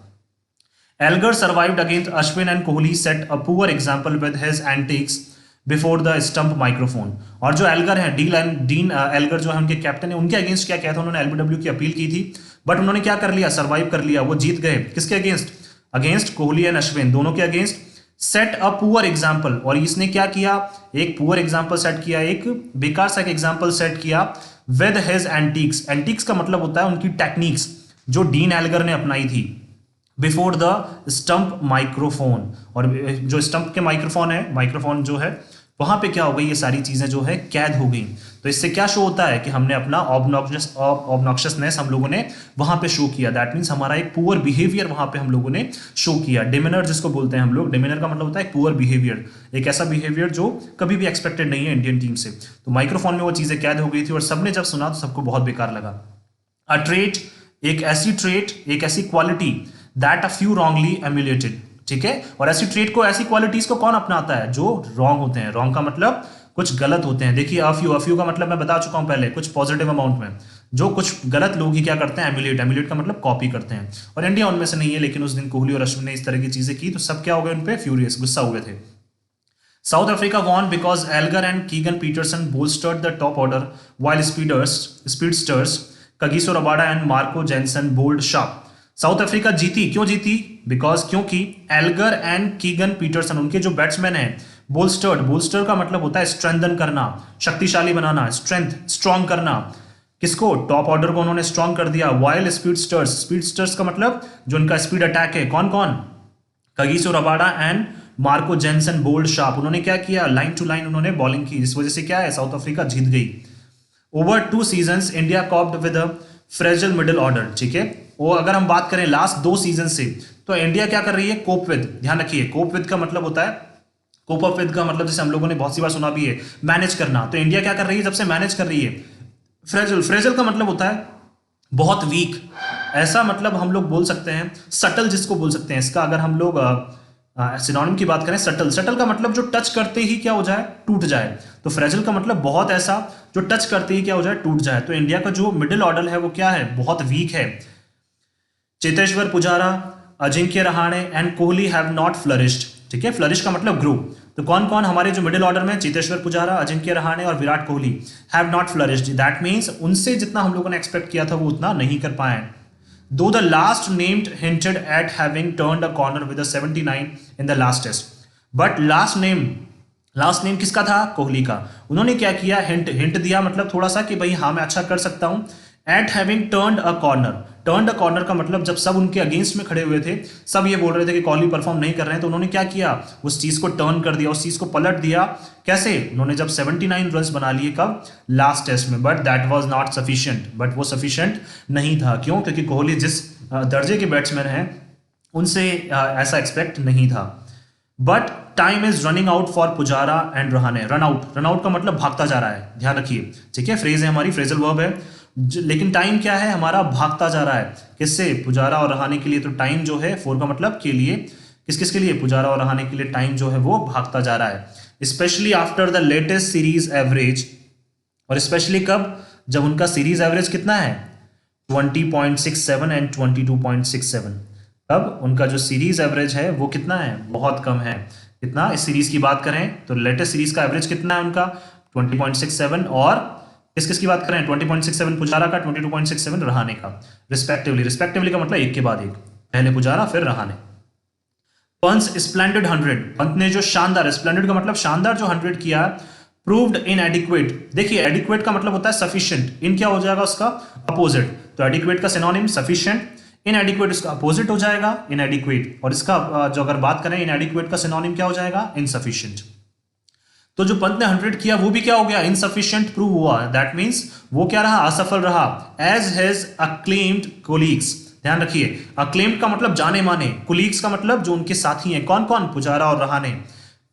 [SPEAKER 1] Elgar survived against Ashwin and Kohli set a poor example with his antics before the stump microphone। और जो एल्गर है, डीन एल्गर जो है उनके कैप्टन है, उनके अगेंस्ट क्या किया था उन्होंने, एलबीडब्ल्यू की अपील की थी, बट उन्होंने क्या कर लिया, सर्वाइव कर लिया, वो जीत गए। किसके against, against Kohli and Ashwin, दोनों के against. Set a poor example, और इसने क्या किया, एक पुअर एग्जाम्पल सेट किया, एक बेकार सा एग्जाम्पल सेट किया, विद हिज एंटिक्स, एंटिक्स का मतलब होता है उनकी टेक्निक्स, जो डीन एल्गर ने अपनाई थी, बिफोर द स्टंप माइक्रोफोन, और जो स्टंप के माइक्रोफोन है, माइक्रोफोन जो है वहां पे क्या हो गई, ये सारी चीजें जो है कैद हो गई। तो इससे क्या शो होता है कि हमने अपना ऑब्नॉक्शियसनेस हम लोगों ने वहां पे शो किया, दैट मीन्स हमारा एक पुअर बिहेवियर वहां पे हम लोगों ने शो किया। डिमिनर जिसको बोलते हैं हम लोग, डिमिनर का मतलब होता है पुअर बिहेवियर, एक ऐसा बिहेवियर जो कभी भी एक्सपेक्टेड नहीं है इंडियन टीम से। तो माइक्रोफोन में वो चीजें कैद हो गई थी और सबने जब सुना तो सबको बहुत बेकार लगा। अ ट्रेट, एक ऐसी ट्रेट, एक ऐसी quality that a few wrongly emulated, ठीक है। और ऐसी ट्रेट को, ऐसी क्वालिटीज को कौन अपनाता है, जो रॉन्ग होते हैं, रॉन्ग का मतलब कुछ गलत होते हैं। देखिए अफ्यू का मतलब मैं बता चुका हूं पहले, कुछ पॉजिटिव अमाउंट में, जो कुछ गलत लोग ही क्या करते हैं, एम्यूलेट, एम्यूलेट का मतलब कॉपी करते हैं, और इंडिया उनमें से नहीं है। लेकिन उस दिन कोहली और अश्विन ने इस तरह की चीजें की तो सब क्या हो गए, उन पे फ्यूरियस, गुस्सा हुए थे। South Africa won because Elgar and Keegan Peterson bolstered the top order while speedsters Kagiso Rabada and Marco Jansen bowled sharp। South Africa जीती, क्यों जीती, बिकॉज क्योंकि एल्गर एंड कीगन पीटरसन, उनके जो बैट्समैन हैं, बोल्स्टर्ड, बोल्स्टर का मतलब होता है स्ट्रेंथन करना, शक्तिशाली बनाना, स्ट्रेंथ, स्ट्रॉन्ग करना, किसको, टॉप ऑर्डर को उन्होंने स्ट्रॉन्ग कर दिया। वाइल स्पीडस्टर्स, स्पीडस्टर्स का मतलब जो उनका स्पीड अटैक है, कौन कौन, Kagiso Rabada and Marco Jansen bowled sharp, उन्होंने क्या किया, लाइन टू लाइन उन्होंने बॉलिंग की, जिस वजह से क्या है, साउथ अफ्रीका जीत गई। Over 2 seasons India coped with a fragile middle order, ठीक है। वो अगर हम बात करें लास्ट 2 सीजन से, तो इंडिया क्या कर रही है, कोप विद, ध्यान रखिए, कोप विद का मतलब होता है कोप अप विद का मतलब जैसे हम लोगों ने बहुत सी बार सुना भी है मैनेज करना, तो इंडिया क्या कर रही है, जब से मैनेज कर रही है। फ्रेजल, फ्रेजल का मतलब होता है बहुत वीक, ऐसा मतलब हम लोग बोल सकते हैं सटल, जिसको बोल सकते हैं इसका अगर हम लोग सिनोनिम की बात करें, सटल, सटल का मतलब जो टच करते ही क्या हो जाए, टूट जाए। तो फ्रेजल का मतलब बहुत ऐसा जो टच करते ही क्या हो जाए, टूट जाए। तो इंडिया का जो मिडिल ऑर्डर है वो क्या है, बहुत वीक है। Cheteshwar Pujara, Ajinkya Rahane and Kohli have not flourished. ठीक है, फ्लरिश का मतलब ग्रो। तो कौन कौन हमारे जो मिडिल ऑर्डर में, चेतेश्वर पुजारा, अजिंक्य रहाणे और Virat Kohli, have not flourished, that means उनसे जितना हम लोगों ने एक्सपेक्ट किया था वो उतना नहीं कर पाए। Though the last named hinted at having turned a corner with a 79 in the last test, but last name किसका था, कोहली का। उन्होंने क्या किया, हिंट, हिंट दिया मतलब थोड़ा सा कि भाई हाँ मैं अच्छा कर सकता हूं। Eight having turned a corner, turned a corner का मतलब जब सब उनके अगेंस्ट में खड़े हुए थे, सब ये बोल रहे थे कि कोहली परफॉर्म नहीं कर रहे हैं, तो उन्होंने क्या किया, उस चीज को टर्न कर दिया, उस चीज को पलट दिया। कैसे, उन्होंने जब 79 रन बना लिए, कब, लास्ट टेस्ट में। But that was not sufficient, but वो सफिशिएंट नहीं था। क्यों, क्योंकि कोहली जिस दर्जे के बैट्समैन हैं उनसे ऐसा एक्सपेक्ट नहीं था। But time is running out for Pujara and Rahane. Run out, run out का मतलब भागता जा रहा है, ध्यान रखिए। ठीक है, फ्रेज है हमारी, फ्रेजल वर्ब है, लेकिन टाइम क्या है हमारा, भागता जा रहा है। किससे, पुजारा और रहाणे के लिए। तो टाइम जो है फोर का मतलब के लिए, किस किस के लिए, पुजारा और रहाणे के लिए टाइम जो है वो भागता जा रहा है। Specially after the latest series average, और स्पेशली कब, जब उनका सीरीज एवरेज कितना है, 20.67 एंड 22.67। तब उनका जो सीरीज एवरेज है वो कितना है, बहुत कम है। कितना, इस सीरीज की बात करें तो लेटेस्ट सीरीज का एवरेज कितना है उनका, 20.67, और किस किस की बात करें, 20.67 पुजारा का, 22.67 रहाणे का, रिस्पेक्टिवली। रिस्पेक्टिवली का मतलब एक के बाद एक, पहले पुजारा फिर रहाणे। पंच स्प्लेंडेड 100, पंत ने जो शानदार, स्प्लेंडेड का मतलब शानदार जो 100 किया, प्रूव्ड इनएडिक्वेट। देखिए एडिक्वेट का मतलब होता है सफिशिएंट, इन क्या हो जाएगा उसका अपोजिट, तो एडिक्वेट का सिनोनिम सफिशिएंट, इनएडिक्वेट इसका अपोजिट हो जाएगा इनएडिक्वेट, और इसका जो अगर बात करें इनएडिक्वेट का सिनोनिम क्या हो जाएगा, इनसफिशिएंट। तो जो पंत ने 100 किया वो भी क्या हो गया, इनसफिशिएंट प्रूव हुआ, दैट मींस वो क्या रहा, असफल रहा। एज हिज अक्लेम्ड कोलीग्स, ध्यान रखिए, अक्लेम्ड का मतलब जाने माने, कोलीग्स का मतलब जो उनके साथी हैं, कौन कौन, पुजारा और रहाणे,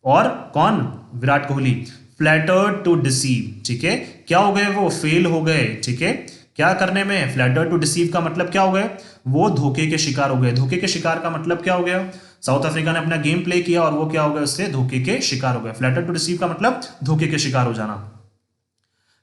[SPEAKER 1] और कौन, Virat Kohli. Flattered to deceive, ठीक है, क्या हो गए वो, फेल हो गए। ठीक है, क्या करने में, फ्लैटर टू डिसीव का मतलब क्या हो गए, वो धोखे के शिकार हो गए। धोखे के शिकार का मतलब क्या हो गया, साउथ अफ्रीका ने अपना गेम प्ले किया और वो क्या हो गया, उससे धोखे के शिकार हो गए। फ्लैटर टू डिसीव का मतलब धोखे के शिकार हो जाना।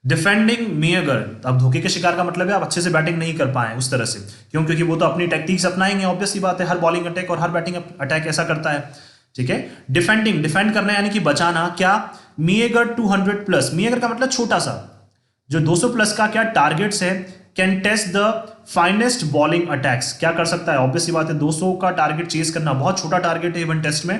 [SPEAKER 1] डिफेंडिंग मेयगर, अब धोखे के शिकार का मतलब है आप अच्छे से बैटिंग नहीं कर पाए उस तरह से, क्यों, क्योंकि वो तो अपनी टैक्टिक्स अपनाएंगे, ऑब्वियस सी बात है, हर बॉलिंग अटैक और हर बैटिंग अटैक ऐसा करता है। ठीक है, डिफेंडिंग, डिफेंड करना यानी कि बचाना, क्या, मेयगर 200 प्लस, मेयगर का मतलब छोटा सा, जो 200 प्लस का क्या टारगेट्स है, can test the finest bowling attacks, क्या कर सकता है, ऑब्वियस सी बात है 200 का टारगेट चेस करना बहुत छोटा टारगेट है इवन टेस्ट में,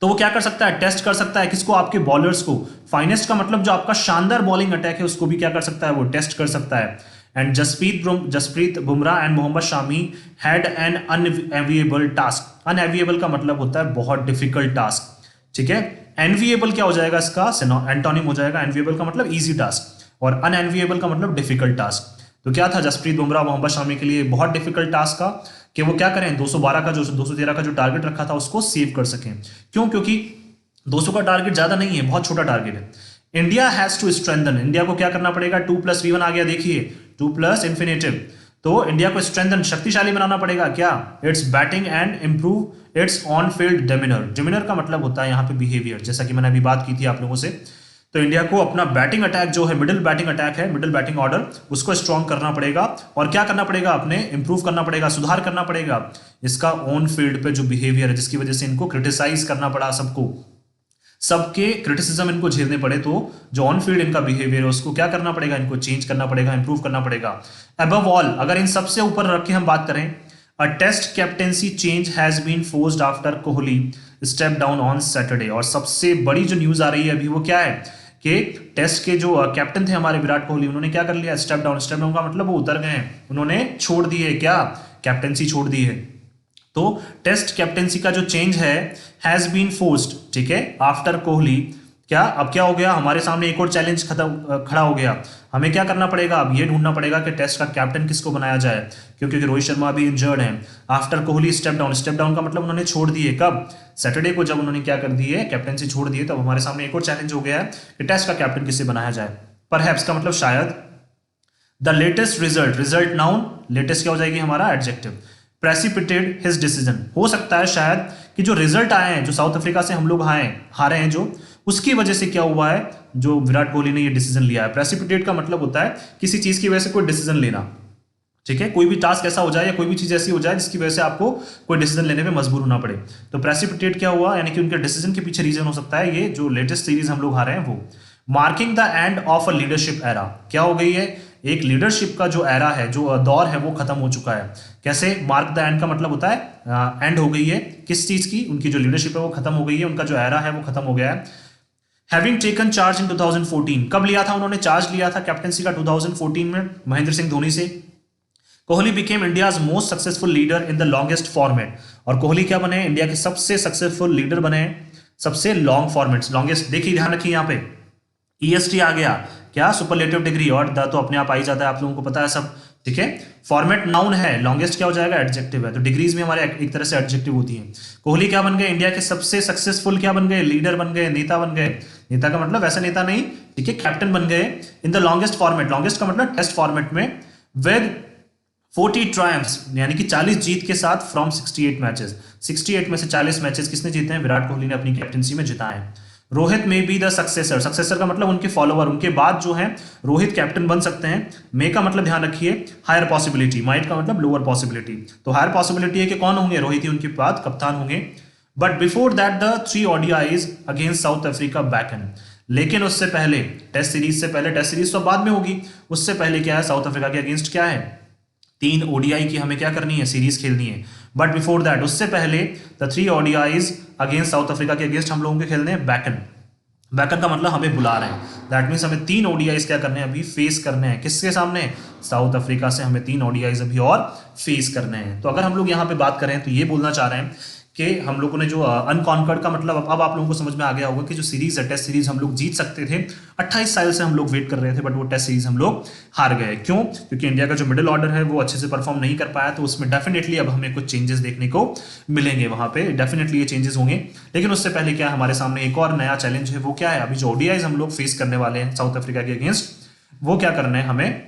[SPEAKER 1] तो वो क्या कर सकता है, टेस्ट कर सकता है किसको, आपके बॉलर्स को। फाइनेस्ट का मतलब जो आपका शानदार बॉलिंग अटैक है उसको भी क्या कर सकता है, वो टेस्ट कर सकता है। And Jasprit Bumrah and Mohammed Shami had an unenviable task. Unenviable का मतलब होता है बहुत डिफिकल्ट टास्क। ठीक है, एनविएबल क्या हो जाएगा, इसका एंटोनिम हो जाएगा, एनविएबल का मतलब इजी टास्क और अनएनविएबल का मतलब डिफिकल्ट टास्क। तो क्या था जसप्रीत बुमराह मोहम्मद शामी के लिए बहुत डिफिकल्ट टास्क था कि वो क्या करें, 212 का जो 213 का जो टारगेट रखा था उसको सेव कर सकें। क्यों, क्योंकि 200 का टारगेट ज्यादा नहीं है, बहुत छोटा टारगेट है। India has to strengthen, India को क्या करना पड़ेगा, 2+V1 आ गया, देखिए 2 प्लस इन्फिनेटिव, तो इंडिया को स्ट्रेंथन, शक्तिशाली बनाना पड़ेगा, क्या, its batting and improve its on field demeanour. Demeanour का मतलब होता है यहाँ पे बिहेवियर, जैसा कि मैंने अभी बात की थी आप लोगों से। तो इंडिया को अपना बैटिंग अटैक जो है, मिडिल बैटिंग अटैक है, मिडिल बैटिंग ऑर्डर, उसको स्ट्रॉन्ग करना पड़ेगा, और क्या करना पड़ेगा, अपने इंप्रूव करना पड़ेगा, सुधार करना पड़ेगा इसका ऑन फील्ड पे जो बिहेवियर है, जिसकी वजह से इनको क्रिटिसाइज करना पड़ा, सबके क्रिटिसिज्म इनको झेलने पड़े, तो जो ऑन फील्ड इनका बिहेवियर है उसको क्या करना पड़ेगा, इनको चेंज करना पड़ेगा, इंप्रूव करना पड़ेगा। अबव ऑल, अगर इन सबसे ऊपर रख के हम बात करें, a test captaincy change has been forced after Kohli step down on Saturday. और सबसे बड़ी जो न्यूज आ रही है अभी वो क्या है कि टेस्ट के जो कैप्टन थे हमारे विराट कोहली, उन्होंने क्या कर लिया, स्टेप डाउन। स्टेप डाउन का मतलब वो उतर गए हैं, उन्होंने छोड़ दी है, क्या, कैप्टेंसी छोड़ दी है। तो टेस्ट कैप्टेंसी का जो चेंज है हैज बीन फोर्स्ड, ठीक है, आफ्टर कोहली, अब क्या हो गया, हमारे सामने एक और चैलेंज खड़ा हो गया। हमें क्या करना पड़ेगा, अब ये ढूंढना पड़ेगा कि टेस्ट का कैप्टन किसको बनाया जाए, क्योंकि रोहित शर्मा अभी इंजर्ड है। आफ्टर कोहली स्टेप डाउन का मतलब उन्होंने छोड़ दिए कब, सैटरडे को, जब उन्होंने क्या कर दिए, कैप्टनसी छोड़ दिए, तब हमारे सामने एक और चैलेंज हो गया है कि टेस्ट का कैप्टन किसे बनाया जाए। परहैप्स का मतलब शायद, the latest result noun, latest क्या हो जाएगी हमारा एडजेक्टिव, प्रेसिपिटेड हिज डिसीजन, हो सकता है शायद कि जो रिजल्ट आए हैं, जो साउथ अफ्रीका से हम लोग हारे हैं जो, उसकी वजह से क्या हुआ है, जो विराट कोहली ने ये डिसीजन लिया है। प्रेसिपिटेट का मतलब होता है किसी चीज की वजह से कोई डिसीजन लेना, ठीक है, कोई भी टास्क ऐसा हो जाए या कोई भी चीज ऐसी हो जाए जिसकी वजह से आपको कोई डिसीजन लेने पे मजबूर होना पड़े। तो प्रेसिपिटेट क्या हुआ, यानी कि उनके डिसीजन के पीछे रीजन हो सकता है ये जो लेटेस्ट सीरीज हम लोग हारे हैं वो। Marking the end of a leadership era, क्या हो गई है, एक लीडरशिप का जो एरा है, जो दौर है, वो खत्म हो चुका है। कैसे, मार्क द एंड का मतलब होता है एंड हो गई है किस चीज की, उनकी जो लीडरशिप है वो खत्म हो गई है, उनका जो एरा है वो खत्म हो गया है। हैविंग टेकन चार्ज इन 2014, कब लिया था उन्होंने चार्ज, लिया था कैप्टनसी का 2014 में महेंद्र सिंह धोनी से। Kohli became India's most successful leader in the longest format, और कोहली क्या बने, इंडिया के सबसे सक्सेसफुल लीडर बने, सबसे लॉन्ग फॉर्मेट्स, लॉन्गेस्ट। देखिए ध्यान रखिए यहाँ पे EST आ गया, क्या, सुपरलेटिव डिग्री, और द तो अपने आप आ ही जाता है, आप लोगों को पता है सब, ठीक है। फॉर्मेट नाउन है, लॉन्गेस्ट क्या हो जाएगा, एडजेक्टिव है, तो डिग्रीज भी हमारे एक तरह से एडजेक्टिव होती हैं। कोहली क्या बन गए, इंडिया के सबसे सक्सेसफुल क्या बन गए, लीडर बन गए, नेता बन गए। नेता का मतलब वैसे नेता नहीं, ठीक है, कैप्टन बन गए in the longest format, longest का मतलब टेस्ट फॉर्मेट में, विद 40 ट्रायम्फ्स, यानी कि 40 जीत के साथ, फ्रॉम 68 मैचेस, 68 में से 40 मैचेस किसने जीते हैं, विराट कोहली ने अपनी कैप्टनसी में जिताए हैं। रोहित में बी द सक्सेसर, सक्सेसर का मतलब उनके फॉलोअर, उनके बाद जो है रोहित कैप्टन बन सकते हैं। मे का मतलब ध्यान रखिए हायर पॉसिबिलिटी, माइट का मतलब लोअर पॉसिबिलिटी, तो हायर पॉसिबिलिटी है कि कौन होंगे, रोहित ही उनके बाद कप्तान होंगे। But before that the 3 ODIs against south Africa bacon, लेकिन उससे पहले, टेस्ट सीरीज से पहले, टेस्ट सीरीज तो बाद में होगी, उससे पहले क्या है, साउथ अफ्रीका के अगेंस्ट क्या है, 3 ODI की हमें क्या करनी है, सीरीज खेलनी है। बट बिफोर दैट, उससे पहले, the 3 ODIs against south Africa के अगेंस्ट हम लोगों के खेलने हैं बैकन। बैकन का मतलब हमें बुला रहे हैं, दैट मीन्स हमें 3 ODIs क्या करने हैं, अभी फेस करने हैं, किसके सामने, साउथ अफ्रीका से हमें 3 ODIs अभी और फेस करने हैं। तो अगर हम लोग यहाँ पे बात करें तो ये बोलना चाह रहे हैं कि हम लोगों ने जो अनकॉन्कर्ड का मतलब, अब आप लोगों को समझ में आ गया होगा कि जो सीरीज है, टेस्ट सीरीज हम लोग जीत सकते थे, 28 साल से हम लोग वेट कर रहे थे, बट वो टेस्ट सीरीज हम लोग हार गए। क्यों, क्योंकि इंडिया का जो मिडिल ऑर्डर है वो अच्छे से परफॉर्म नहीं कर पाया, तो उसमें डेफिनेटली अब हमें कुछ चेंजेस देखने को मिलेंगे, वहां पे डेफिनेटली ये चेंजेस होंगे। लेकिन उससे पहले क्या, हमारे सामने एक और नया चैलेंज है, वो क्या है, अभी जो ODIs हम लोग फेस करने वाले हैं साउथ अफ्रीका के अगेंस्ट, वो क्या करना है, हमें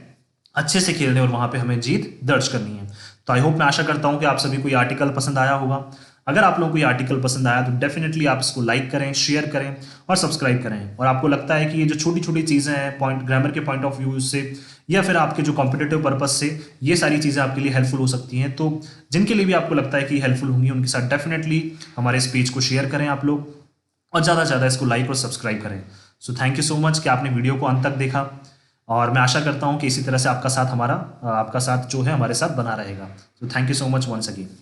[SPEAKER 1] अच्छे से खेलने और वहां पे हमें जीत दर्ज करनी है। तो आई होप, मैं आशा करता हूं कि आप सभी को ये आर्टिकल पसंद आया होगा। अगर आप लोगों को ये आर्टिकल पसंद आया तो डेफिनेटली आप इसको लाइक करें, शेयर करें और सब्सक्राइब करें। और आपको लगता है कि ये जो छोटी छोटी चीज़ें हैं, पॉइंट, ग्रामर के पॉइंट ऑफ व्यू से, या फिर आपके जो कॉम्पिटेटिव पर्पज से ये सारी चीज़ें आपके लिए हेल्पफुल हो सकती हैं, तो जिनके लिए भी आपको लगता है कि हेल्पफुल होंगी, उनके साथ डेफिनेटली हमारे इस पेज को शेयर करें आप लोग, और ज़्यादा से ज़्यादा इसको लाइक और सब्सक्राइब करें। So thank you so much कि आपने वीडियो को अंत तक देखा, और मैं आशा करता हूँ कि इसी तरह से आपका साथ जो है हमारे साथ बना रहेगा। तो thank you so much once again.